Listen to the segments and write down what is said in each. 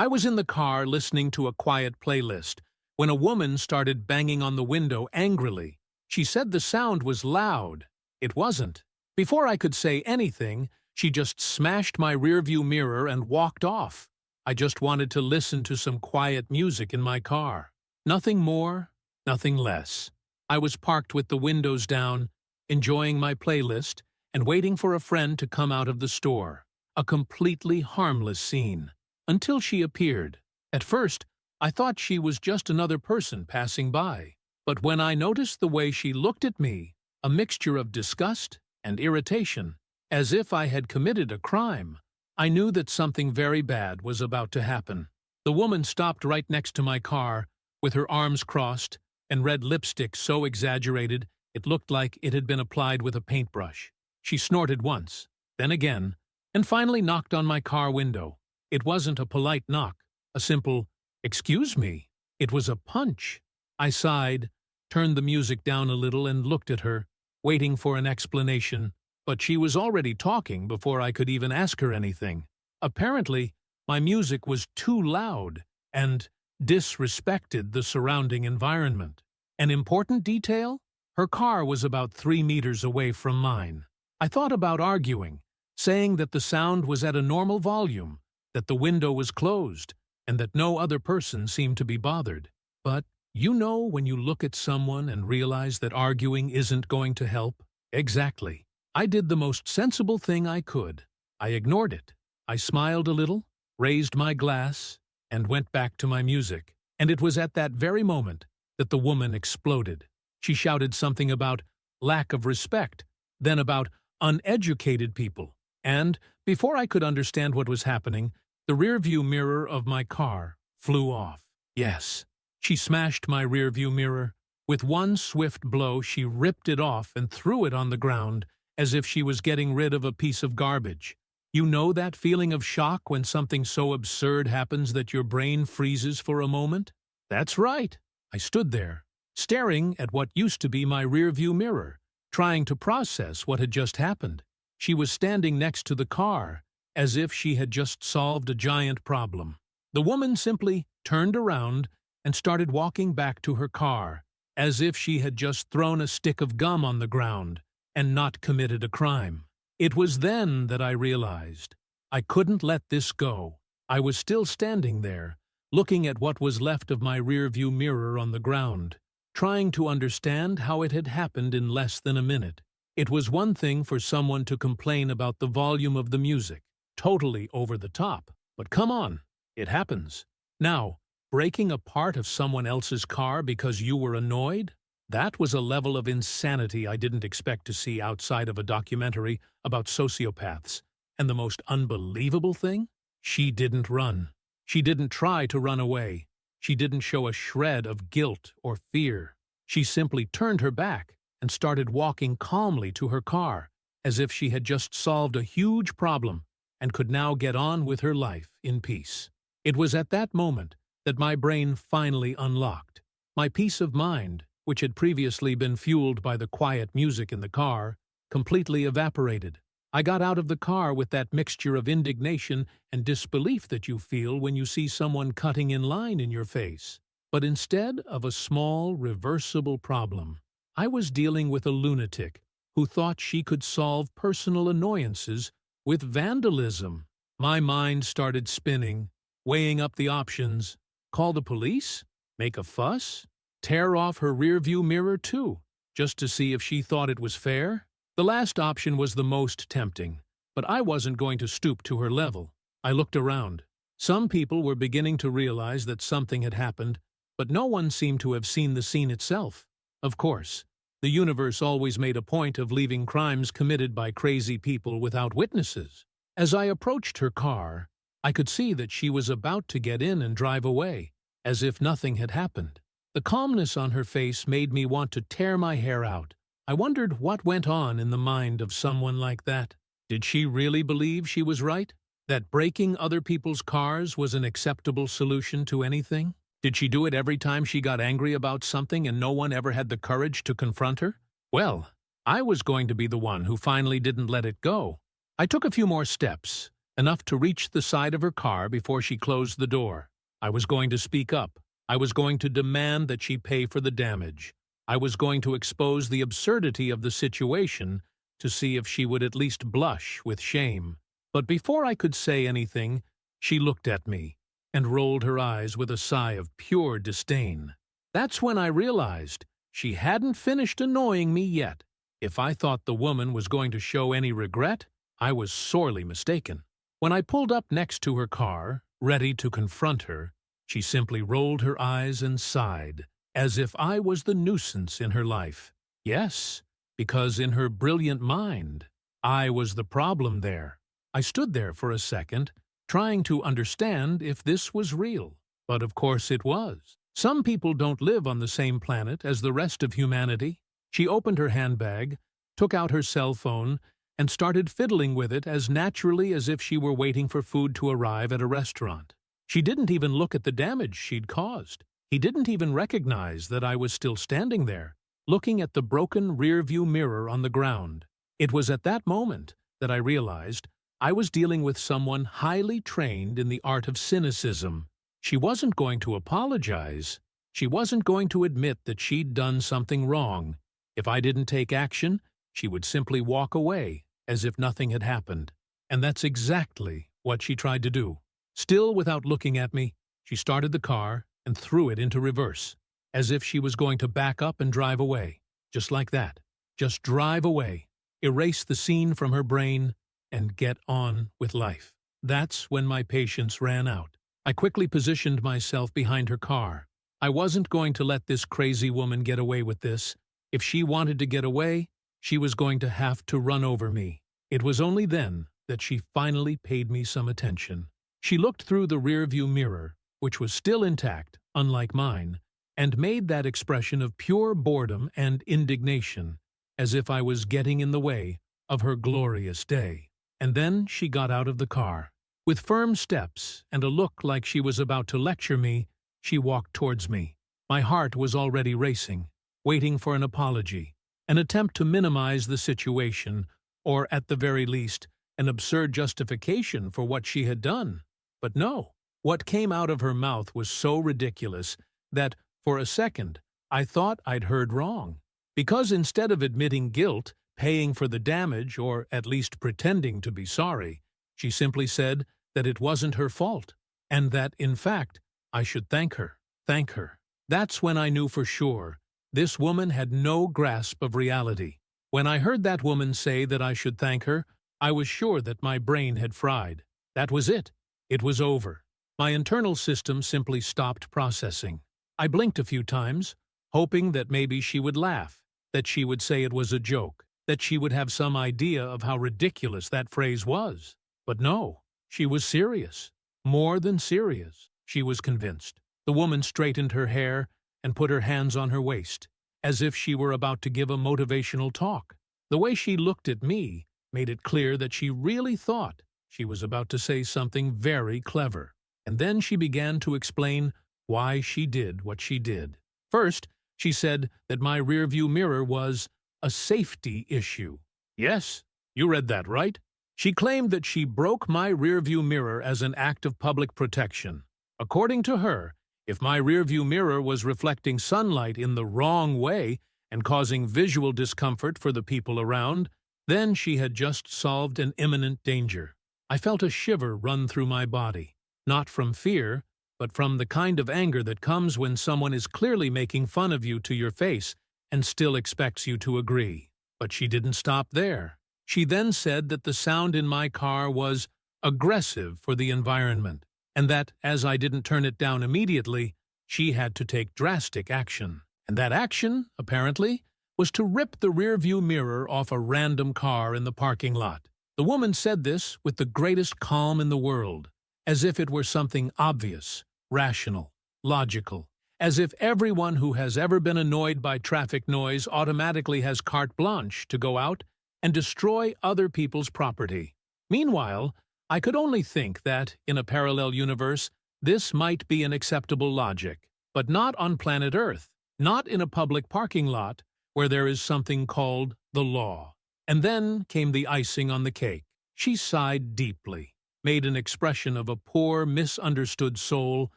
I was in the car listening to a quiet playlist when a woman started banging on the window angrily. She said the sound was loud. It wasn't. Before I could say anything, she just smashed my rearview mirror and walked off. I just wanted to listen to some quiet music in my car. Nothing more, nothing less. I was parked with the windows down, enjoying my playlist, and waiting for a friend to come out of the store. A completely harmless scene. Until she appeared. At first, I thought she was just another person passing by. But when I noticed the way she looked at me, a mixture of disgust and irritation, as if I had committed a crime, I knew that something very bad was about to happen. The woman stopped right next to my car, with her arms crossed, and red lipstick so exaggerated it looked like it had been applied with a paintbrush. She snorted once, then again, and finally knocked on my car window. It wasn't a polite knock, a simple, "Excuse me." It was a punch. I sighed, turned the music down a little and looked at her, waiting for an explanation, but she was already talking before I could even ask her anything. Apparently, my music was too loud and disrespected the surrounding environment. An important detail? Her car was about 3 meters away from mine. I thought about arguing, saying that the sound was at a normal volume, that the window was closed, and that no other person seemed to be bothered. But, you know when you look at someone and realize that arguing isn't going to help? Exactly. I did the most sensible thing I could. I ignored it. I smiled a little, raised my glass, and went back to my music. And it was at that very moment that the woman exploded. She shouted something about lack of respect, then about uneducated people. And, before I could understand what was happening, the rearview mirror of my car flew off. Yes, she smashed my rearview mirror. With one swift blow, she ripped it off and threw it on the ground as if she was getting rid of a piece of garbage. You know that feeling of shock when something so absurd happens that your brain freezes for a moment? That's right. I stood there, staring at what used to be my rearview mirror, trying to process what had just happened. She was standing next to the car, as if she had just solved a giant problem. The woman simply turned around and started walking back to her car, as if she had just thrown a stick of gum on the ground and not committed a crime. It was then that I realized I couldn't let this go. I was still standing there, looking at what was left of my rearview mirror on the ground, trying to understand how it had happened in less than a minute. It was one thing for someone to complain about the volume of the music, totally over the top. But come on, it happens. Now, breaking a part of someone else's car because you were annoyed? That was a level of insanity I didn't expect to see outside of a documentary about sociopaths. And the most unbelievable thing? She didn't run. She didn't try to run away. She didn't show a shred of guilt or fear. She simply turned her back and started walking calmly to her car, as if she had just solved a huge problem and could now get on with her life in peace. It was at that moment that my brain finally unlocked. My peace of mind, which had previously been fueled by the quiet music in the car, completely evaporated. I got out of the car with that mixture of indignation and disbelief that you feel when you see someone cutting in line in your face. But instead of a small, reversible problem, I was dealing with a lunatic who thought she could solve personal annoyances with vandalism. My mind started spinning, weighing up the options. Call the police? Make a fuss? Tear off her rearview mirror too, just to see if she thought it was fair? The last option was the most tempting, but I wasn't going to stoop to her level. I looked around. Some people were beginning to realize that something had happened, but no one seemed to have seen the scene itself. Of course, the universe always made a point of leaving crimes committed by crazy people without witnesses. As I approached her car, I could see that she was about to get in and drive away, as if nothing had happened. The calmness on her face made me want to tear my hair out. I wondered what went on in the mind of someone like that. Did she really believe she was right? That breaking other people's cars was an acceptable solution to anything? Did she do it every time she got angry about something and no one ever had the courage to confront her? Well, I was going to be the one who finally didn't let it go. I took a few more steps, enough to reach the side of her car before she closed the door. I was going to speak up. I was going to demand that she pay for the damage. I was going to expose the absurdity of the situation to see if she would at least blush with shame. But before I could say anything, she looked at me and rolled her eyes with a sigh of pure disdain. That's when I realized she hadn't finished annoying me yet. If I thought the woman was going to show any regret, I was sorely mistaken. When I pulled up next to her car, ready to confront her, she simply rolled her eyes and sighed, as if I was the nuisance in her life. Yes, because in her brilliant mind, I was the problem there. I stood there for a second, trying to understand if this was real. But of course it was. Some people don't live on the same planet as the rest of humanity. She opened her handbag, took out her cell phone, and started fiddling with it as naturally as if she were waiting for food to arrive at a restaurant. She didn't even look at the damage she'd caused. He didn't even recognize that I was still standing there, looking at the broken rearview mirror on the ground. It was at that moment that I realized I was dealing with someone highly trained in the art of cynicism. She wasn't going to apologize. She wasn't going to admit that she'd done something wrong. If I didn't take action, she would simply walk away, as if nothing had happened. And that's exactly what she tried to do. Still without looking at me, she started the car and threw it into reverse, as if she was going to back up and drive away. Just like that. Just drive away, erase the scene from her brain, and get on with life. That's when my patience ran out. I quickly positioned myself behind her car. I wasn't going to let this crazy woman get away with this. If she wanted to get away, she was going to have to run over me. It was only then that she finally paid me some attention. She looked through the rearview mirror, which was still intact, unlike mine, and made that expression of pure boredom and indignation, as if I was getting in the way of her glorious day. And then she got out of the car. With firm steps and a look like she was about to lecture me, she walked towards me. My heart was already racing, waiting for an apology, an attempt to minimize the situation, or at the very least, an absurd justification for what she had done. But no, what came out of her mouth was so ridiculous that, for a second, I thought I'd heard wrong. Because instead of admitting guilt, paying for the damage, or at least pretending to be sorry, she simply said that it wasn't her fault, and that, in fact, I should thank her. Thank her. That's when I knew for sure this woman had no grasp of reality. When I heard that woman say that I should thank her, I was sure that my brain had fried. That was it. It was over. My internal system simply stopped processing. I blinked a few times, hoping that maybe she would laugh, that she would say it was a joke, that she would have some idea of how ridiculous that phrase was. But no, she was serious. More than serious. She was convinced. The woman straightened her hair and put her hands on her waist, as if she were about to give a motivational talk. The way she looked at me made it clear that she really thought she was about to say something very clever. And then she began to explain why she did what she did. First, she said that my rearview mirror was a safety issue. Yes, you read that right. She claimed that she broke my rearview mirror as an act of public protection. According to her, if my rearview mirror was reflecting sunlight in the wrong way and causing visual discomfort for the people around, then she had just solved an imminent danger. I felt a shiver run through my body, not from fear, but from the kind of anger that comes when someone is clearly making fun of you to your face and still expects you to agree. But she didn't stop there. She then said that the sound in my car was aggressive for the environment, and that, as I didn't turn it down immediately, she had to take drastic action. And that action, apparently, was to rip the rearview mirror off a random car in the parking lot. The woman said this with the greatest calm in the world, as if it were something obvious, rational, logical, as if everyone who has ever been annoyed by traffic noise automatically has carte blanche to go out and destroy other people's property. Meanwhile, I could only think that, in a parallel universe, this might be an acceptable logic, but not on planet Earth, not in a public parking lot where there is something called the law. And then came the icing on the cake. She sighed deeply. made an expression of a poor, misunderstood soul,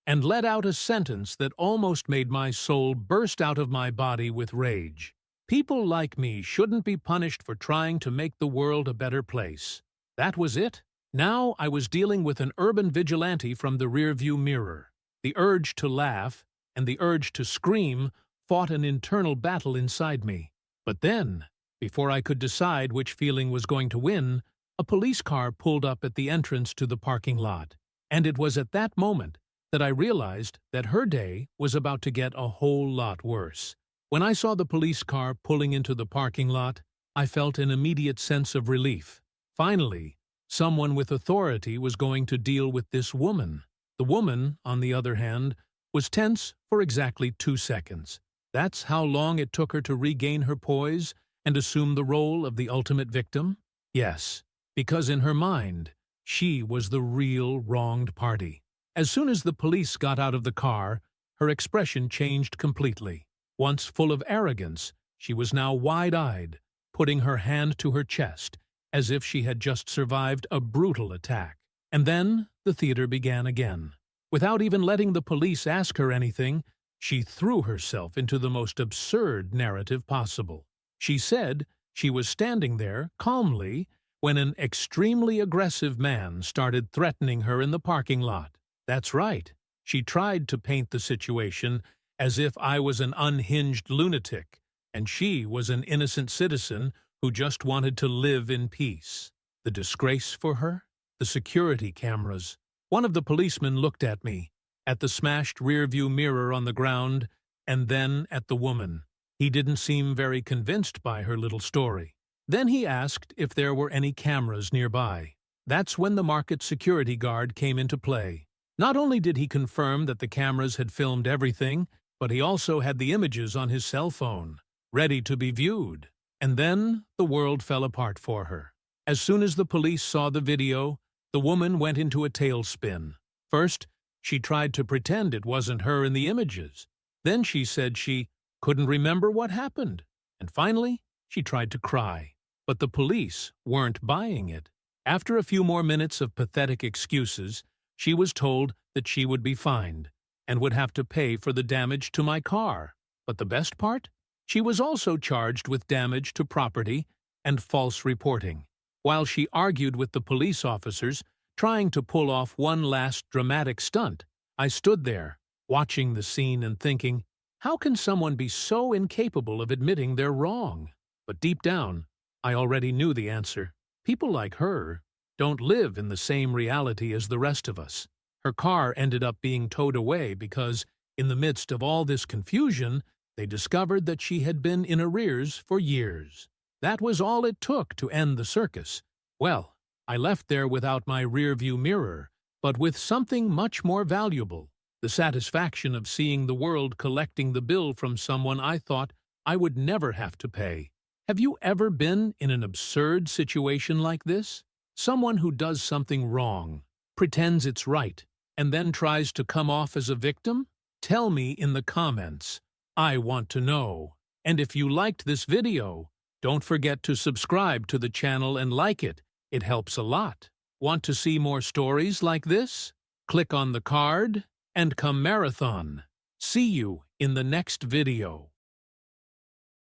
and let out a sentence that almost made my soul burst out of my body with rage. People like me shouldn't be punished for trying to make the world a better place. That was it. Now I was dealing with an urban vigilante from the rearview mirror. The urge to laugh and the urge to scream fought an internal battle inside me. But then, before I could decide which feeling was going to win, a police car pulled up at the entrance to the parking lot. And it was at that moment that I realized that her day was about to get a whole lot worse. When I saw the police car pulling into the parking lot, I felt an immediate sense of relief. Finally, someone with authority was going to deal with this woman. The woman, on the other hand, was tense for exactly 2 seconds. That's how long it took her to regain her poise and assume the role of the ultimate victim? Yes, because in her mind, she was the real wronged party. As soon as the police got out of the car, her expression changed completely. Once full of arrogance, she was now wide-eyed, putting her hand to her chest, as if she had just survived a brutal attack. And then the theater began again. Without even letting the police ask her anything, she threw herself into the most absurd narrative possible. She said she was standing there, calmly, when an extremely aggressive man started threatening her in the parking lot. That's right. She tried to paint the situation as if I was an unhinged lunatic, and she was an innocent citizen who just wanted to live in peace. The disgrace for her? The security cameras. One of the policemen looked at me, at the smashed rearview mirror on the ground, and then at the woman. He didn't seem very convinced by her little story. Then he asked if there were any cameras nearby. That's when the market security guard came into play. Not only did he confirm that the cameras had filmed everything, but he also had the images on his cell phone, ready to be viewed. And then the world fell apart for her. As soon as the police saw the video, the woman went into a tailspin. First, she tried to pretend it wasn't her in the images. Then she said she couldn't remember what happened. And finally, she tried to cry. But the police weren't buying it. After a few more minutes of pathetic excuses, she was told that she would be fined and would have to pay for the damage to my car. But the best part? She was also charged with damage to property and false reporting. While she argued with the police officers, trying to pull off one last dramatic stunt, I stood there, watching the scene and thinking, how can someone be so incapable of admitting they're wrong? But deep down, I already knew the answer. People like her don't live in the same reality as the rest of us. Her car ended up being towed away because, in the midst of all this confusion, they discovered that she had been in arrears for years. That was all it took to end the circus. Well, I left there without my rearview mirror, but with something much more valuable, the satisfaction of seeing the world collecting the bill from someone I thought I would never have to pay. Have you ever been in an absurd situation like this? Someone who does something wrong, pretends it's right, and then tries to come off as a victim? Tell me in the comments. I want to know. And if you liked this video, don't forget to subscribe to the channel and like it. It helps a lot. Want to see more stories like this? Click on the card and come marathon. See you in the next video.